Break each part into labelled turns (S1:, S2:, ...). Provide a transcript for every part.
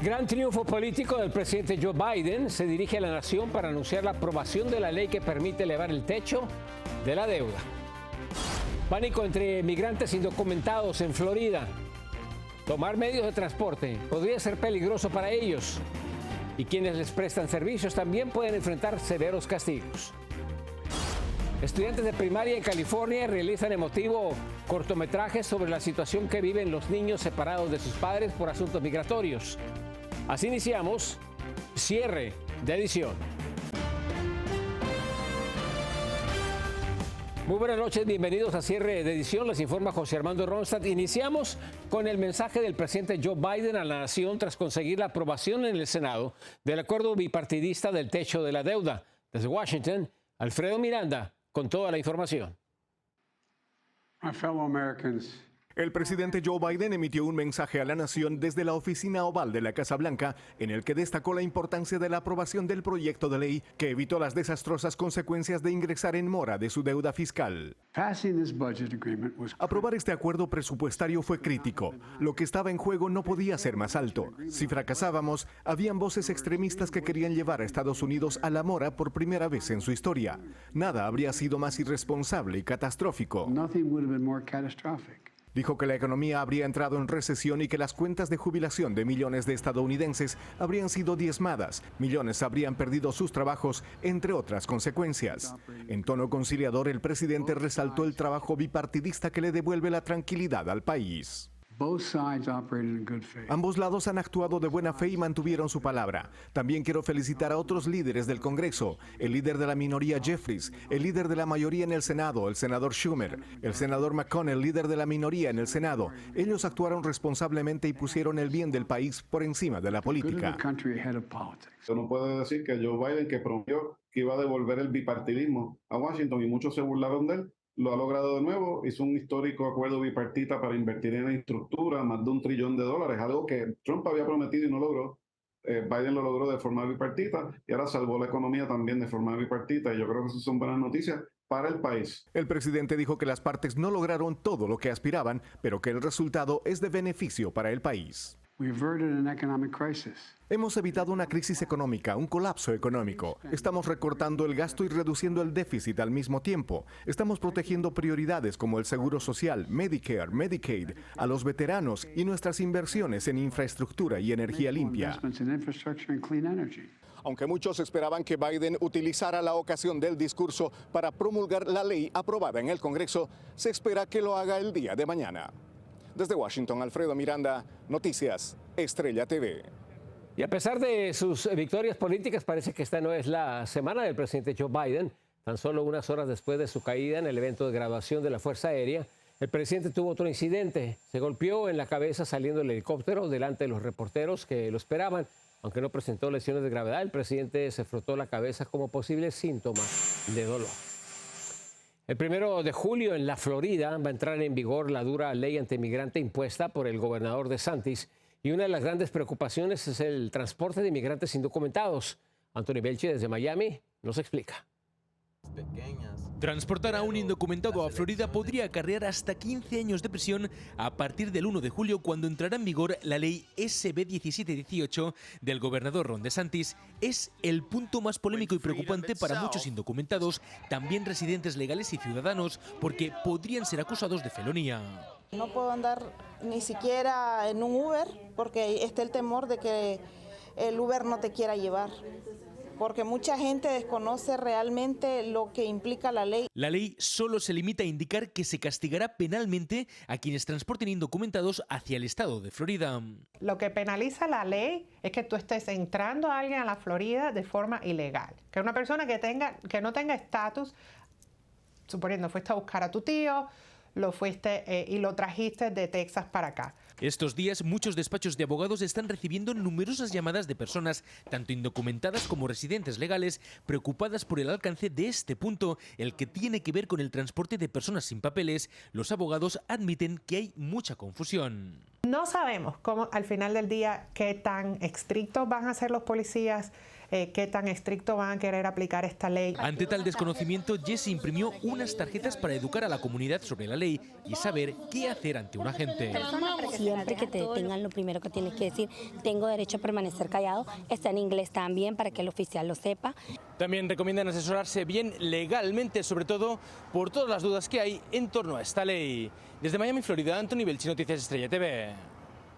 S1: Gran triunfo político del presidente Joe Biden. Se dirige a la nación para anunciar la aprobación de la ley que permite elevar el techo de la deuda. Pánico entre migrantes indocumentados en Florida. Tomar medios de transporte podría ser peligroso para ellos. Y quienes les prestan servicios también pueden enfrentar severos castigos. Estudiantes de primaria en California realizan emotivo cortometraje sobre la situación que viven los niños separados de sus padres por asuntos migratorios. Así iniciamos cierre de edición. Muy buenas noches, bienvenidos a cierre de edición. Les informa José Armando Ronstadt. Iniciamos con el mensaje del presidente Joe Biden a la nación tras conseguir la aprobación en el Senado del acuerdo bipartidista del techo de la deuda. Desde Washington, Alfredo Miranda con toda la información.
S2: My fellow Americans.
S3: El presidente Joe Biden emitió un mensaje a la nación desde la oficina oval de la Casa Blanca en el que destacó la importancia de la aprobación del proyecto de ley que evitó las desastrosas consecuencias de ingresar en mora de su deuda fiscal. Aprobar este acuerdo presupuestario fue crítico. Lo que estaba en juego no podía ser más alto. Si fracasábamos, habían voces extremistas que querían llevar a Estados Unidos a la mora por primera vez en su historia. Nada habría sido más irresponsable y catastrófico. Dijo que la economía habría entrado en recesión y que las cuentas de jubilación de millones de estadounidenses habrían sido diezmadas, millones habrían perdido sus trabajos, entre otras consecuencias. En tono conciliador, el presidente resaltó el trabajo bipartidista que le devuelve la tranquilidad al país. Ambos lados han actuado de buena fe y mantuvieron su palabra. También quiero felicitar a otros líderes del Congreso, el líder de la minoría Jeffries, el líder de la mayoría en el Senado, el senador Schumer, el senador McConnell, líder de la minoría en el Senado. Ellos actuaron responsablemente y pusieron el bien del país por encima de la política.
S4: No puede decir que Joe Biden, que prometió que iba a devolver el bipartidismo a Washington y muchos se burlaron de él, lo ha logrado de nuevo. Hizo un histórico acuerdo bipartita para invertir en la infraestructura, más de $1 trillón, algo que Trump había prometido y no logró. Biden lo logró de forma bipartita y ahora salvó la economía también de forma bipartita, y yo creo que esas son buenas noticias para el país.
S3: El presidente dijo que las partes no lograron todo lo que aspiraban, pero que el resultado es de beneficio para el país. Hemos evitado una crisis económica, un colapso económico. Estamos recortando el gasto y reduciendo el déficit al mismo tiempo. Estamos protegiendo prioridades como el Seguro Social, Medicare, Medicaid, a los veteranos y nuestras inversiones en infraestructura y energía limpia. Aunque muchos esperaban que Biden utilizara la ocasión del discurso para promulgar la ley aprobada en el Congreso, se espera que lo haga el día de mañana. Desde Washington, Alfredo Miranda, Noticias Estrella TV.
S1: Y a pesar de sus victorias políticas, parece que esta no es la semana del presidente Joe Biden. Tan solo unas horas después de su caída en el evento de graduación de la Fuerza Aérea, el presidente tuvo otro incidente. Se golpeó en la cabeza saliendo del helicóptero delante de los reporteros que lo esperaban. Aunque no presentó lesiones de gravedad, el presidente se frotó la cabeza como posible síntoma de dolor. El 1 de julio en la Florida va a entrar en vigor la dura ley antimigrante impuesta por el gobernador DeSantis, y una de las grandes preocupaciones es el transporte de inmigrantes indocumentados. Anthony Belche desde Miami nos explica.
S5: Transportar a un indocumentado a Florida podría acarrear hasta 15 años de prisión a partir del 1 de julio, cuando entrará en vigor la ley SB 1718 del gobernador Ron DeSantis. Es el punto más polémico y preocupante para muchos indocumentados, también residentes legales y ciudadanos, porque podrían ser acusados de felonía.
S6: No puedo andar ni siquiera en un Uber porque está el temor de que el Uber no te quiera llevar, porque mucha gente desconoce realmente lo que implica la ley.
S5: La ley solo se limita a indicar que se castigará penalmente a quienes transporten indocumentados hacia el estado de Florida.
S7: Lo que penaliza la ley es que tú estés entrando a alguien a la Florida de forma ilegal. Que una persona que no tenga estatus, suponiendo fuiste a buscar a tu tío, lo fuiste y lo trajiste de Texas para acá.
S5: Estos días muchos despachos de abogados están recibiendo numerosas llamadas de personas, tanto indocumentadas como residentes legales, preocupadas por el alcance de este punto, el que tiene que ver con el transporte de personas sin papeles. Los abogados admiten que hay mucha confusión.
S7: No sabemos cómo al final del día qué tan estrictos van a ser los policías qué tan estricto van a querer aplicar esta ley.
S5: Ante tal desconocimiento, Jesse imprimió unas tarjetas para educar a la comunidad sobre la ley y saber qué hacer ante un agente.
S8: Siempre que te detengan, lo primero que tienes que decir, tengo derecho a permanecer callado, está en inglés también para que el oficial lo sepa.
S5: También recomiendan asesorarse bien legalmente, sobre todo por todas las dudas que hay en torno a esta ley. Desde Miami, Florida, Anthony Belchi, Noticias Estrella TV.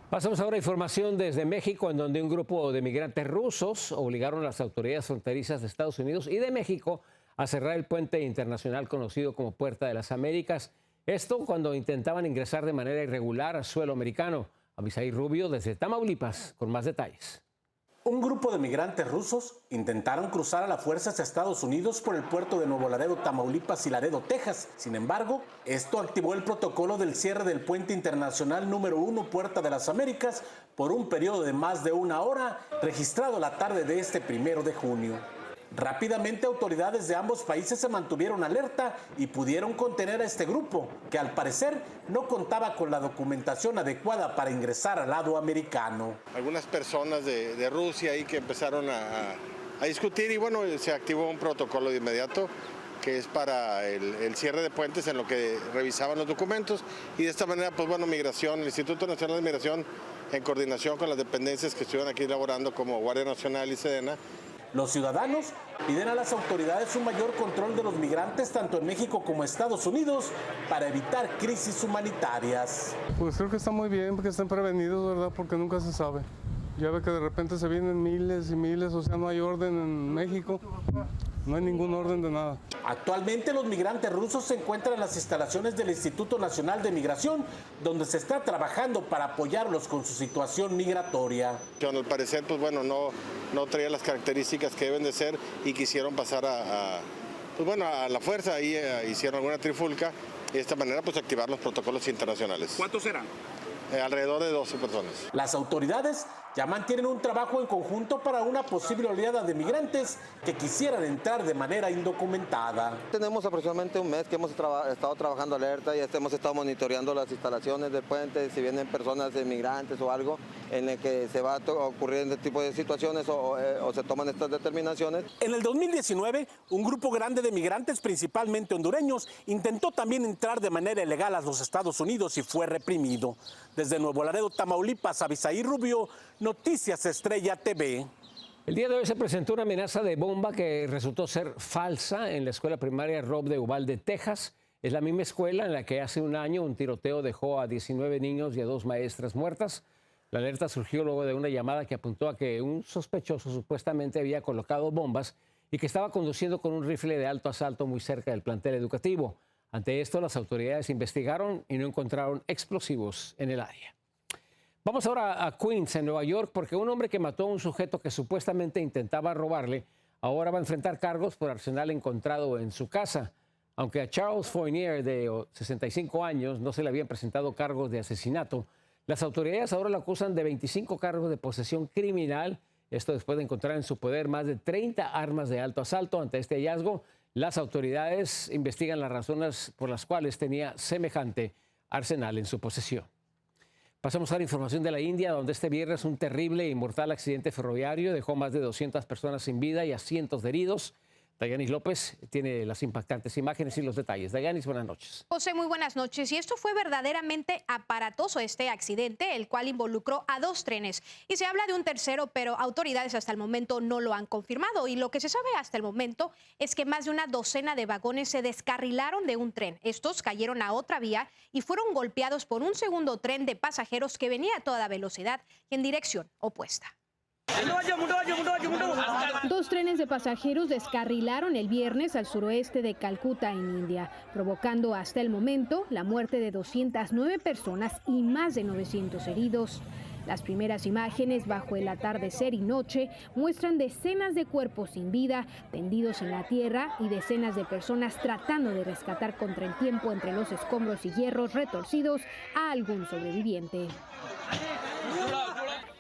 S1: Pasamos ahora a información desde México, en donde un grupo de migrantes rusos obligaron a las autoridades fronterizas de Estados Unidos y de México a cerrar el puente internacional conocido como Puerta de las Américas. Esto cuando intentaban ingresar de manera irregular al suelo americano. Abisaí Rubio desde Tamaulipas con más detalles.
S9: Un grupo de migrantes rusos intentaron cruzar a la fuerza hacia Estados Unidos por el puerto de Nuevo Laredo, Tamaulipas y Laredo, Texas. Sin embargo, esto activó el protocolo del cierre del puente internacional número 1 Puerta de las Américas por un periodo de más de una hora, registrado la tarde de este 1 de junio. Rápidamente autoridades de ambos países se mantuvieron alerta y pudieron contener a este grupo, que al parecer no contaba con la documentación adecuada para ingresar al lado americano.
S10: Algunas personas de Rusia ahí que empezaron a discutir y bueno, se activó un protocolo de inmediato que es para el cierre de puentes en lo que revisaban los documentos y de esta manera, pues bueno, Migración, el Instituto Nacional de Migración, en coordinación con las dependencias que estuvieron aquí laborando como Guardia Nacional y Sedena.
S9: Los ciudadanos piden a las autoridades un mayor control de los migrantes tanto en México como Estados Unidos para evitar crisis humanitarias.
S11: Pues creo que está muy bien porque estén prevenidos, ¿verdad? Porque nunca se sabe. Ya ve que de repente se vienen miles y miles, o sea, no hay orden en México. No hay ningún orden de nada.
S9: Actualmente los migrantes rusos se encuentran en las instalaciones del Instituto Nacional de Migración, donde se está trabajando para apoyarlos con su situación migratoria.
S10: Al parecer, pues bueno, no traía las características que deben de ser y quisieron pasar a la fuerza, ahí hicieron alguna trifulca y de esta manera pues activar los protocolos internacionales.
S9: ¿Cuántos eran?
S10: Alrededor de 12 personas.
S9: Las autoridades ya mantienen un trabajo en conjunto para una posible oleada de migrantes que quisieran entrar de manera indocumentada.
S12: Tenemos aproximadamente un mes que hemos estado trabajando alerta y hemos estado monitoreando las instalaciones del puente, si vienen personas migrantes o algo en el que se va a ocurrir este tipo de situaciones o se toman estas determinaciones.
S9: En el 2019, un grupo grande de migrantes, principalmente hondureños, intentó también entrar de manera ilegal a los Estados Unidos y fue reprimido. Desde Nuevo Laredo, Tamaulipas, Abisaí Rubio, Noticias Estrella TV.
S1: El día de hoy se presentó una amenaza de bomba que resultó ser falsa en la escuela primaria Robb de Uvalde, Texas. Es la misma escuela en la que hace un año un tiroteo dejó a 19 niños y a 2 maestras muertas. La alerta surgió luego de una llamada que apuntó a que un sospechoso supuestamente había colocado bombas y que estaba conduciendo con un rifle de alto asalto muy cerca del plantel educativo. Ante esto, las autoridades investigaron y no encontraron explosivos en el área. Vamos ahora a Queens, en Nueva York, porque un hombre que mató a un sujeto que supuestamente intentaba robarle, ahora va a enfrentar cargos por arsenal encontrado en su casa. Aunque a Charles Fournier, de 65 años, no se le habían presentado cargos de asesinato, las autoridades ahora lo acusan de 25 cargos de posesión criminal. Esto después de encontrar en su poder más de 30 armas de alto asalto. Ante este hallazgo, las autoridades investigan las razones por las cuales tenía semejante arsenal en su posesión. Pasamos a la información de la India, donde este viernes un terrible y mortal accidente ferroviario dejó más de 200 personas sin vida y a cientos de heridos. Dayanis López tiene las impactantes imágenes y los detalles. Dayanis, buenas noches.
S13: José, muy buenas noches. Y esto fue verdaderamente aparatoso, este accidente, el cual involucró a 2 trenes. Y se habla de un tercero, pero autoridades hasta el momento no lo han confirmado. Y lo que se sabe hasta el momento es que más de una docena de vagones se descarrilaron de un tren. Estos cayeron a otra vía y fueron golpeados por un segundo tren de pasajeros que venía a toda velocidad y en dirección opuesta.
S14: 2 trenes de pasajeros descarrilaron el viernes al suroeste de Calcuta, en India, provocando hasta el momento la muerte de 209 personas y más de 900 heridos. Las primeras imágenes bajo el atardecer y noche muestran decenas de cuerpos sin vida tendidos en la tierra y decenas de personas tratando de rescatar contra el tiempo entre los escombros y hierros retorcidos a algún sobreviviente.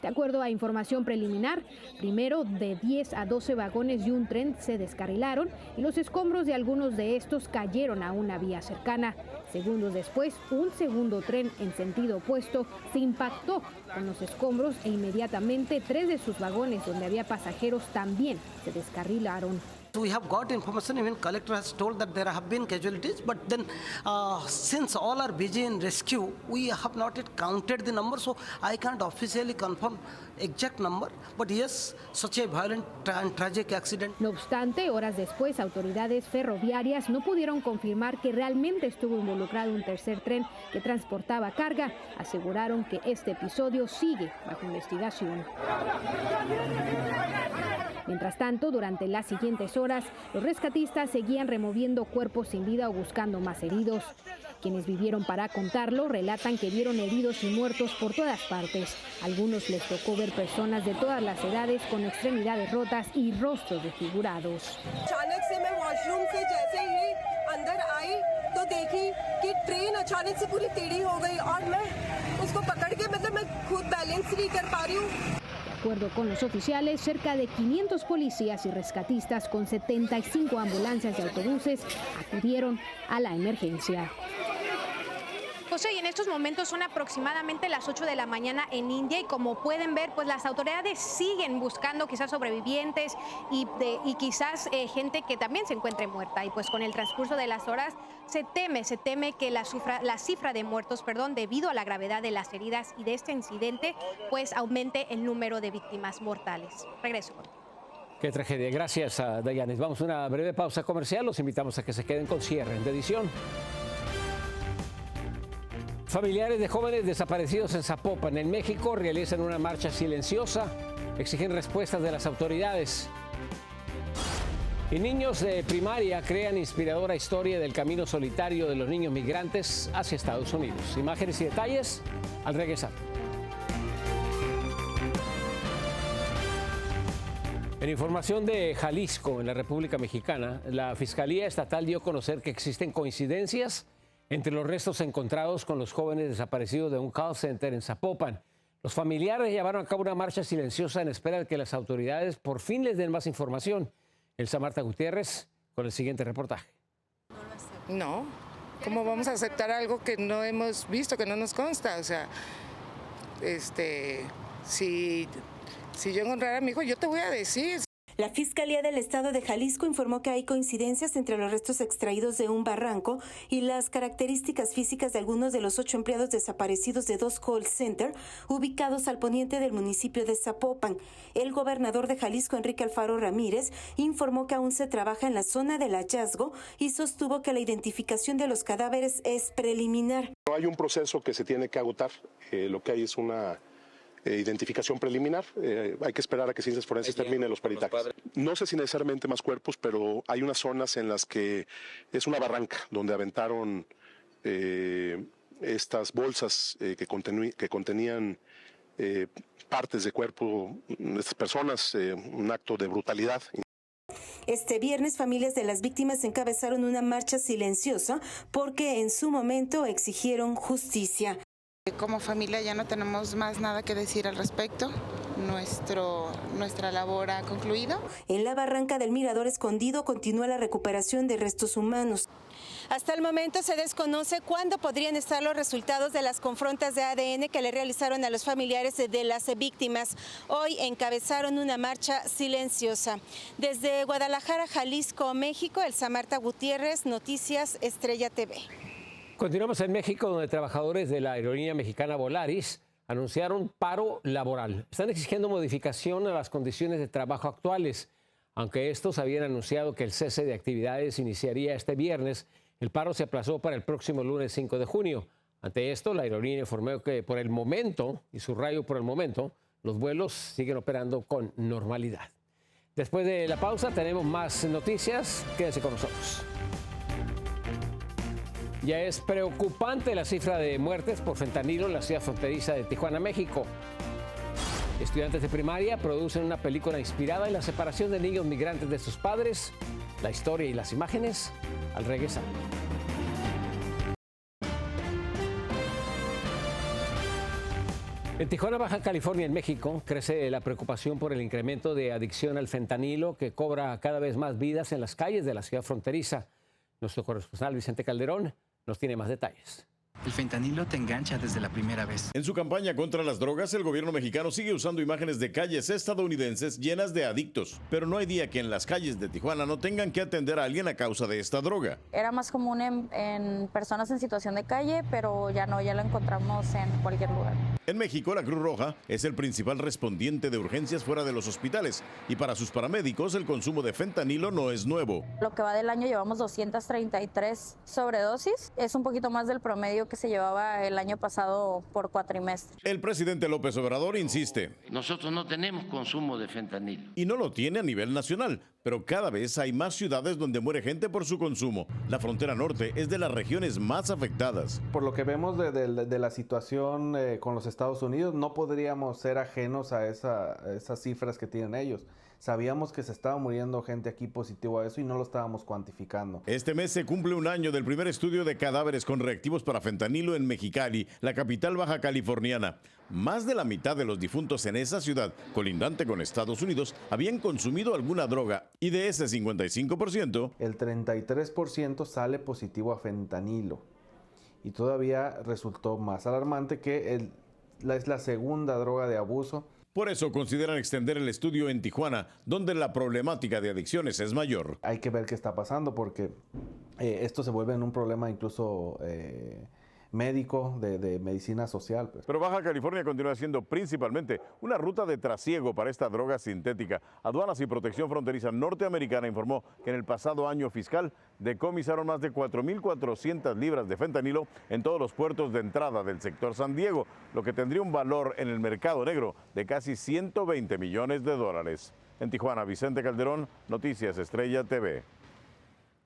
S14: De acuerdo a información preliminar, primero de 10 a 12 vagones de un tren se descarrilaron y los escombros de algunos de estos cayeron a una vía cercana. Segundos después, un segundo tren en sentido opuesto se impactó con los escombros e inmediatamente 3 de sus vagones donde había pasajeros también se descarrilaron.
S15: We have got information, even collector has told that there have been casualties, but then since all are busy in rescue, we have not yet counted the number, so I can't officially confirm exact number, but yes, such a violent and tragic accident.
S14: No obstante, horas después, autoridades ferroviarias no pudieron confirmar que realmente estuvo involucrado un tercer tren que transportaba carga. Aseguraron que este episodio sigue bajo investigación. Mientras tanto, durante las siguientes horas, los rescatistas seguían removiendo cuerpos sin vida o buscando más heridos. Quienes vivieron para contarlo relatan que vieron heridos y muertos por todas partes. A algunos les tocó ver personas de todas las edades con extremidades rotas y rostros desfigurados. De acuerdo con los oficiales, cerca de 500 policías y rescatistas con 75 ambulancias y autobuses acudieron a la emergencia.
S13: José, y en estos momentos son aproximadamente las 8 de la mañana en India y como pueden ver, pues las autoridades siguen buscando quizás sobrevivientes y quizás gente que también se encuentre muerta. Y pues con el transcurso de las horas se teme que la cifra de muertos, debido a la gravedad de las heridas y de este incidente, pues aumente el número de víctimas mortales. Regreso contigo.
S1: Qué tragedia. Gracias a Dayanis. Vamos a una breve pausa comercial. Los invitamos a que se queden con cierre de edición. Familiares de jóvenes desaparecidos en Zapopan, en México, realizan una marcha silenciosa, exigen respuestas de las autoridades. Y niños de primaria crean inspiradora historia del camino solitario de los niños migrantes hacia Estados Unidos. Imágenes y detalles al regresar. En información de Jalisco, en la República Mexicana, la Fiscalía Estatal dio a conocer que existen coincidencias entre los restos encontrados con los jóvenes desaparecidos de un call center en Zapopan. Los familiares llevaron a cabo una marcha silenciosa en espera de que las autoridades por fin les den más información. Elsa Marta Gutiérrez con el siguiente reportaje.
S16: No, ¿cómo vamos a aceptar algo que no hemos visto, que no nos consta? O sea, si yo encontrara a mi hijo, yo te voy a decir.
S17: La Fiscalía del Estado de Jalisco informó que hay coincidencias entre los restos extraídos de un barranco y las características físicas de algunos de los 8 empleados desaparecidos de 2 call centers ubicados al poniente del municipio de Zapopan. El gobernador de Jalisco, Enrique Alfaro Ramírez, informó que aún se trabaja en la zona del hallazgo y sostuvo que la identificación de los cadáveres es preliminar.
S18: No hay un proceso que se tiene que agotar, lo que hay es una identificación preliminar. Hay que esperar a que Ciencias Forenses termine los peritajes. No sé si necesariamente más cuerpos, pero hay unas zonas en las que es una barranca donde aventaron estas bolsas que contenían partes de cuerpo de estas personas, un acto de brutalidad.
S17: Este viernes, familias de las víctimas encabezaron una marcha silenciosa porque en su momento exigieron justicia.
S19: Como familia ya no tenemos más nada que decir al respecto. Nuestra labor ha concluido.
S17: En la barranca del Mirador Escondido continúa la recuperación de restos humanos. Hasta el momento se desconoce cuándo podrían estar los resultados de las confrontas de ADN que le realizaron a los familiares de las víctimas. Hoy encabezaron una marcha silenciosa. Desde Guadalajara, Jalisco, México, Elsa Marta Gutiérrez, Noticias Estrella TV.
S1: Continuamos en México, donde trabajadores de la aerolínea mexicana Volaris anunciaron paro laboral. Están exigiendo modificación a las condiciones de trabajo actuales. Aunque estos habían anunciado que el cese de actividades iniciaría este viernes, el paro se aplazó para el próximo lunes 5 de junio. Ante esto, la aerolínea informó que por el momento, y subrayo por el momento, los vuelos siguen operando con normalidad. Después de la pausa tenemos más noticias. Quédense con nosotros. Ya es preocupante la cifra de muertes por fentanilo en la ciudad fronteriza de Tijuana, México. Estudiantes de primaria producen una película inspirada en la separación de niños migrantes de sus padres. La historia y las imágenes al regresar. En Tijuana, Baja California, en México, crece la preocupación por el incremento de adicción al fentanilo que cobra cada vez más vidas en las calles de la ciudad fronteriza. Nuestro corresponsal Vicente Calderón nos tiene más detalles.
S20: El fentanilo te engancha desde la primera vez.
S21: En su campaña contra las drogas, el gobierno mexicano sigue usando imágenes de calles estadounidenses llenas de adictos. Pero no hay día que en las calles de Tijuana no tengan que atender a alguien a causa de esta droga.
S22: Era más común en personas en situación de calle, pero ya no, ya lo encontramos en cualquier lugar.
S21: En México, la Cruz Roja es el principal respondiente de urgencias fuera de los hospitales. Y para sus paramédicos, el consumo de fentanilo no es nuevo.
S22: Lo que va del año llevamos 233 sobredosis. Es un poquito más del promedio que se llevaba el año pasado por cuatrimestre.
S21: El presidente López Obrador insiste.
S23: Nosotros no tenemos consumo de fentanilo.
S21: Y no lo tiene a nivel nacional, pero cada vez hay más ciudades donde muere gente por su consumo. La frontera norte es de las regiones más afectadas.
S24: Por lo que vemos de la situación con los Estados Unidos, no podríamos ser ajenos a esas cifras que tienen ellos. Sabíamos que se estaba muriendo gente aquí positivo a eso y no lo estábamos cuantificando.
S21: Este mes se cumple un año del primer estudio de cadáveres con reactivos para fentanilo en Mexicali, la capital baja californiana. Más de la mitad de los difuntos en esa ciudad, colindante con Estados Unidos, habían consumido alguna droga y de ese 55%,
S24: el 33% sale positivo a fentanilo. Y todavía resultó más alarmante que es la segunda droga de abuso.
S21: Por eso consideran extender el estudio en Tijuana, donde la problemática de adicciones es mayor.
S24: Hay que ver qué está pasando porque esto se vuelve en un problema incluso médico, de medicina social. Pues.
S21: Pero Baja California continúa siendo principalmente una ruta de trasiego para esta droga sintética. Aduanas y Protección Fronteriza Norteamericana informó que en el pasado año fiscal decomisaron más de 4.400 libras de fentanilo en todos los puertos de entrada del sector San Diego, lo que tendría un valor en el mercado negro de casi 120 millones de dólares. En Tijuana, Vicente Calderón, Noticias Estrella TV.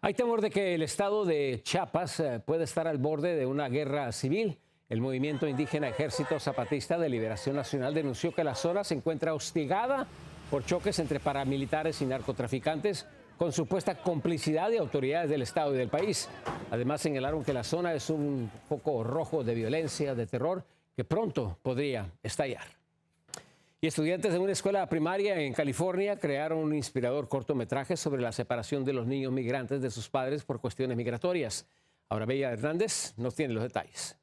S1: Hay temor de que el estado de Chiapas puede estar al borde de una guerra civil. El movimiento indígena Ejército Zapatista de Liberación Nacional denunció que la zona se encuentra hostigada por choques entre paramilitares y narcotraficantes con supuesta complicidad de autoridades del estado y del país. Además, señalaron que la zona es un foco rojo de violencia, de terror, que pronto podría estallar. Y estudiantes de una escuela primaria en California crearon un inspirador cortometraje sobre la separación de los niños migrantes de sus padres por cuestiones migratorias. Ahora Bella Hernández nos tiene los detalles.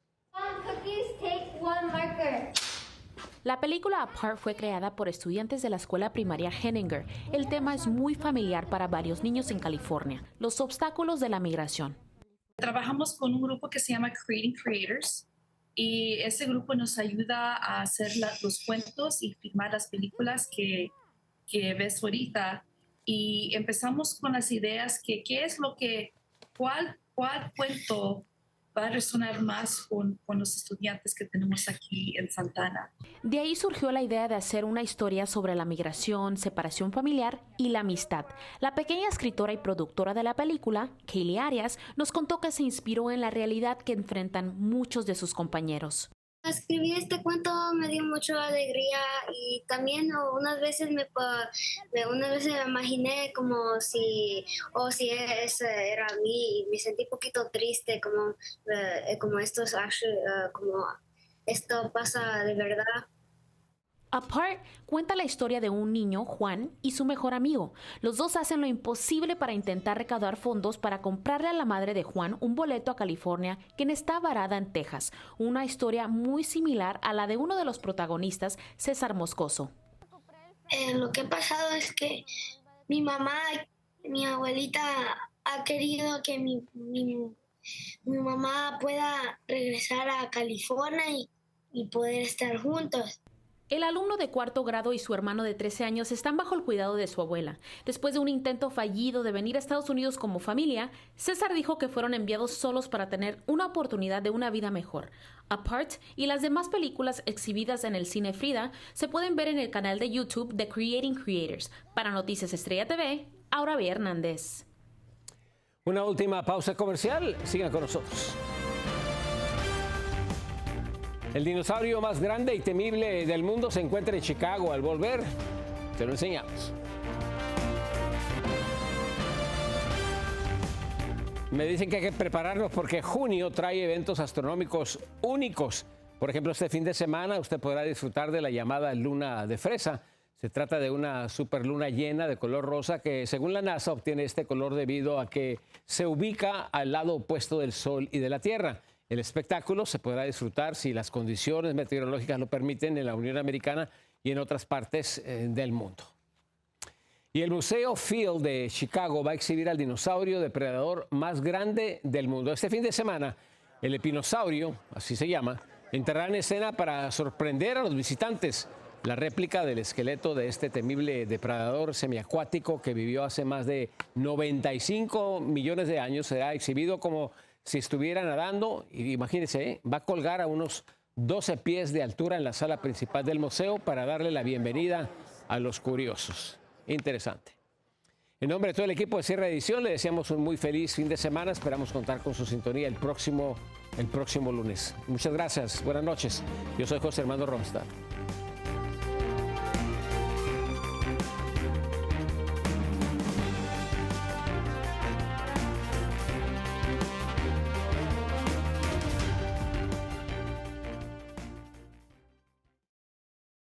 S25: La película Apart fue creada por estudiantes de la escuela primaria Henninger. El tema es muy familiar para varios niños en California, los obstáculos de la migración.
S26: Trabajamos con un grupo que se llama Creating Creators. Y ese grupo nos ayuda a hacer los cuentos y filmar las películas que ves ahorita. Y empezamos con las ideas que qué es lo que, cuál cuento va a resonar más con los estudiantes que tenemos aquí en Santana.
S25: De ahí surgió la idea de hacer una historia sobre la migración, separación familiar y la amistad. La pequeña escritora y productora de la película, Kaylee Arias, nos contó que se inspiró en la realidad que enfrentan muchos de sus compañeros.
S27: Escribir este cuento me dio mucha alegría y también unas veces me imaginé como si eso era a mí y me sentí un poquito triste como esto pasa de verdad.
S25: Apart cuenta la historia de un niño, Juan, y su mejor amigo. Los dos hacen lo imposible para intentar recaudar fondos para comprarle a la madre de Juan un boleto a California, quien está varada en Texas. Una historia muy similar a la de uno de los protagonistas, César Moscoso.
S27: Lo que ha pasado es que mi mamá, mi abuelita, ha querido que mi mamá pueda regresar a California y poder estar juntos.
S25: El alumno de cuarto grado y su hermano de 13 años están bajo el cuidado de su abuela. Después de un intento fallido de venir a Estados Unidos como familia, César dijo que fueron enviados solos para tener una oportunidad de una vida mejor. Apart y las demás películas exhibidas en el Cine Frida se pueden ver en el canal de YouTube de Creating Creators. Para Noticias Estrella TV, Aura B. Hernández.
S1: Una última pausa comercial. Sigan con nosotros. El dinosaurio más grande y temible del mundo se encuentra en Chicago. Al volver, te lo enseñamos. Me dicen que hay que prepararnos porque junio trae eventos astronómicos únicos. Por ejemplo, este fin de semana usted podrá disfrutar de la llamada luna de fresa. Se trata de una superluna llena de color rosa que, según la NASA, obtiene este color debido a que se ubica al lado opuesto del Sol y de la Tierra. El espectáculo se podrá disfrutar, si las condiciones meteorológicas lo permiten, en la Unión Americana y en otras partes del mundo. Y el Museo Field de Chicago va a exhibir al dinosaurio depredador más grande del mundo. Este fin de semana, el epinosaurio, así se llama, entrará en escena para sorprender a los visitantes. La réplica del esqueleto de este temible depredador semiacuático que vivió hace más de 95 millones de años será exhibido como si estuviera nadando. Y imagínense, va a colgar a unos 12 pies de altura en la sala principal del museo para darle la bienvenida a los curiosos. Interesante. En nombre de todo el equipo de Cierre de Edición, le deseamos un muy feliz fin de semana. Esperamos contar con su sintonía el próximo lunes. Muchas gracias. Buenas noches. Yo soy José Armando Ronstadt.